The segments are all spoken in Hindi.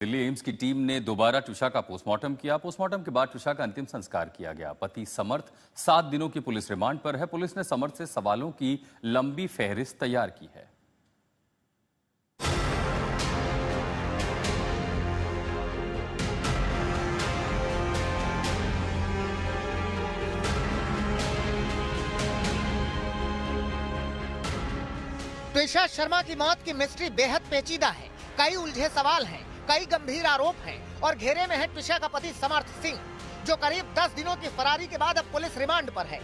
दिल्ली एम्स की टीम ने दोबारा ट्विशा का पोस्टमार्टम किया। पोस्टमार्टम के बाद ट्विशा का अंतिम संस्कार किया गया। पति समर्थ 7 दिनों की पुलिस रिमांड पर है। पुलिस ने समर्थ से सवालों की लंबी फहरिस्त तैयार की है। ट्विशा शर्मा की मौत की मिस्ट्री बेहद पेचीदा है। कई उलझे सवाल हैं, कई गंभीर आरोप हैं और घेरे में है ट्विशा का पति समर्थ सिंह, जो करीब 10 दिनों की फरारी के बाद अब पुलिस रिमांड पर है।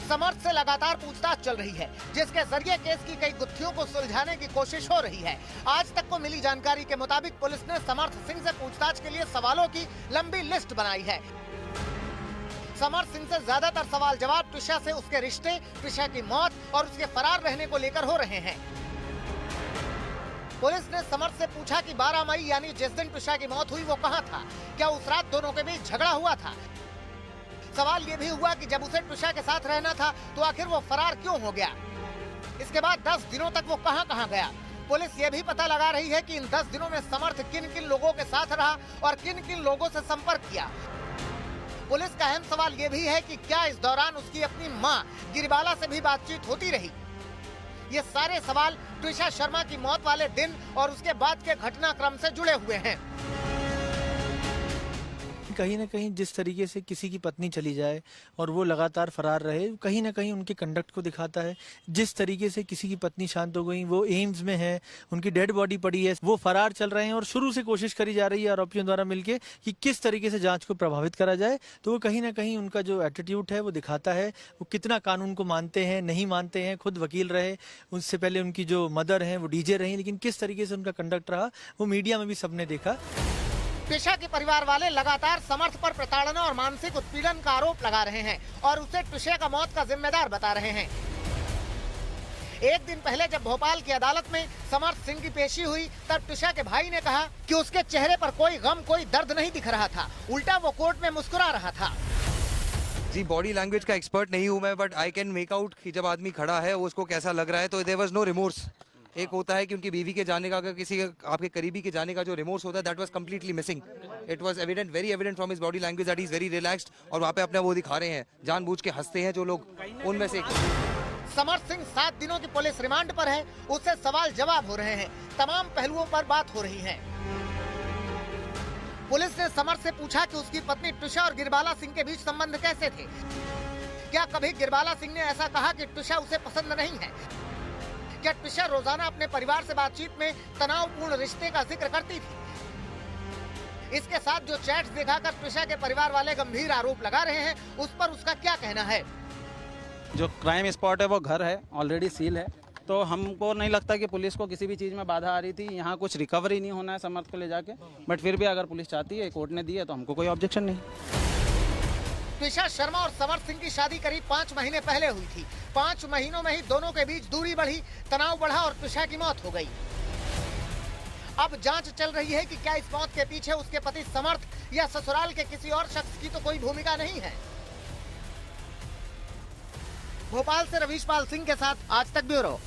समर्थ से लगातार पूछताछ चल रही है, जिसके जरिए केस की कई गुत्थियों को सुलझाने की कोशिश हो रही है। आज तक को मिली जानकारी के मुताबिक पुलिस ने समर्थ सिंह से पूछताछ के लिए सवालों की लंबी लिस्ट बनाई है। समर्थ सिंह से ज्यादातर सवाल जवाब ट्विशा से उसके रिश्ते, ट्विशा की मौत और उसके फरार रहने को लेकर हो रहे हैं। पुलिस ने समर्थ से पूछा कि 12 मई यानी जिस दिन ट्विशा की मौत हुई वो कहां था, क्या उस रात दोनों के बीच झगड़ा हुआ था। सवाल ये भी हुआ कि जब उसे ट्विशा के साथ रहना था तो आखिर वो फरार क्यों हो गया। इसके बाद 10 दिनों तक वो कहां गया। पुलिस ये भी पता लगा रही है कि इन 10 दिनों में समर्थ किन किन लोगों के साथ रहा और किन किन लोगों से संपर्क किया। पुलिस का अहम सवाल ये भी है कि क्या इस दौरान उसकी अपनी मां गिरिबाला से भी बातचीत होती रही। ये सारे सवाल ट्विशा शर्मा की मौत वाले दिन और उसके बाद के घटनाक्रम से जुड़े हुए हैं। कहीं ना कहीं जिस तरीके से किसी की पत्नी चली जाए और वो लगातार फरार रहे, कहीं ना कहीं उनके कंडक्ट को दिखाता है। जिस तरीके से किसी की पत्नी शांत हो गई, वो एम्स में है, उनकी डेड बॉडी पड़ी है, वो फरार चल रहे हैं और शुरू से कोशिश करी जा रही है आरोपियों द्वारा मिलकर कि किस तरीके से जांच को प्रभावित करा जाए। तो वो कहीं ना कहीं उनका जो एटीट्यूड है वो दिखाता है, वो कितना कानून को मानते हैं, नहीं मानते हैं। खुद वकील रहे, उससे पहले उनकी जो मदर है वो डीजे रही, लेकिन किस तरीके से उनका कंडक्ट रहा वो मीडिया में भी सबने देखा। ट्विशा के परिवार वाले लगातार समर्थ पर प्रताड़ना और मानसिक उत्पीड़न का आरोप लगा रहे हैं और उसे ट्विशा का मौत का जिम्मेदार बता रहे हैं। एक दिन पहले जब भोपाल की अदालत में समर्थ सिंह की पेशी हुई, तब ट्विशा के भाई ने कहा कि उसके चेहरे पर कोई गम, कोई दर्द नहीं दिख रहा था, उल्टा वो कोर्ट में मुस्कुरा रहा था। जी, बॉडी लैंग्वेज का एक्सपर्ट नहीं हूँ मैं, but I can make out कि जब आदमी खड़ा है वो उसको कैसा लग रहा है। तो देयर वाज नो रिमोर्स। एक होता है कि उनकी बीवी के जाने का, अगर किसी आपके करीबी के जाने का जो रिमोर्स होता है, that was completely missing. It was evident, very evident from his body language that he is very relaxed. और वहाँ पे अपना वो दिखा रहे हैं, जानबूझ के हंसते हैं जो लोग, उनमें से समर्थ सिंह 7 दिनों की पुलिस रिमांड पर है। उससे सवाल जवाब हो रहे हैं, तमाम पहलुओं पर बात हो रही है। पुलिस ने समर्थ से पूछा कि उसकी पत्नी ट्विशा और गिरबाला सिंह के बीच संबंध कैसे थे। क्या कभी गिरबाला सिंह ने ऐसा कहा कि ट्विशा उसे पसंद नहीं है। क्या ट्विशा रोजाना अपने परिवार से बातचीत में तनावपूर्ण रिश्ते का जिक्र करती थी। इसके साथ जो चैट्स दिखाकर ट्विशा के परिवार वाले गंभीर आरोप लगा रहे हैं, उस पर उसका क्या कहना है। जो क्राइम स्पॉट है वो घर है, ऑलरेडी सील है, तो हमको नहीं लगता कि पुलिस को किसी भी चीज़ में बाधा आ रही थी। यहाँ कुछ रिकवरी नहीं होना है समर्थ को ले जाके, बट फिर भी अगर पुलिस चाहती है, कोर्ट ने दी है, तो हमको कोई ऑब्जेक्शन नहीं। ट्विशा शर्मा और समर्थ सिंह की शादी करीब 5 महीने पहले हुई थी। 5 महीनों में ही दोनों के बीच दूरी बढ़ी, तनाव बढ़ा और ट्विशा की मौत हो गई। अब जांच चल रही है कि क्या इस मौत के पीछे उसके पति समर्थ या ससुराल के किसी और शख्स की तो कोई भूमिका नहीं है। भोपाल से रवीश पाल सिंह के साथ आज तक ब्यूरो।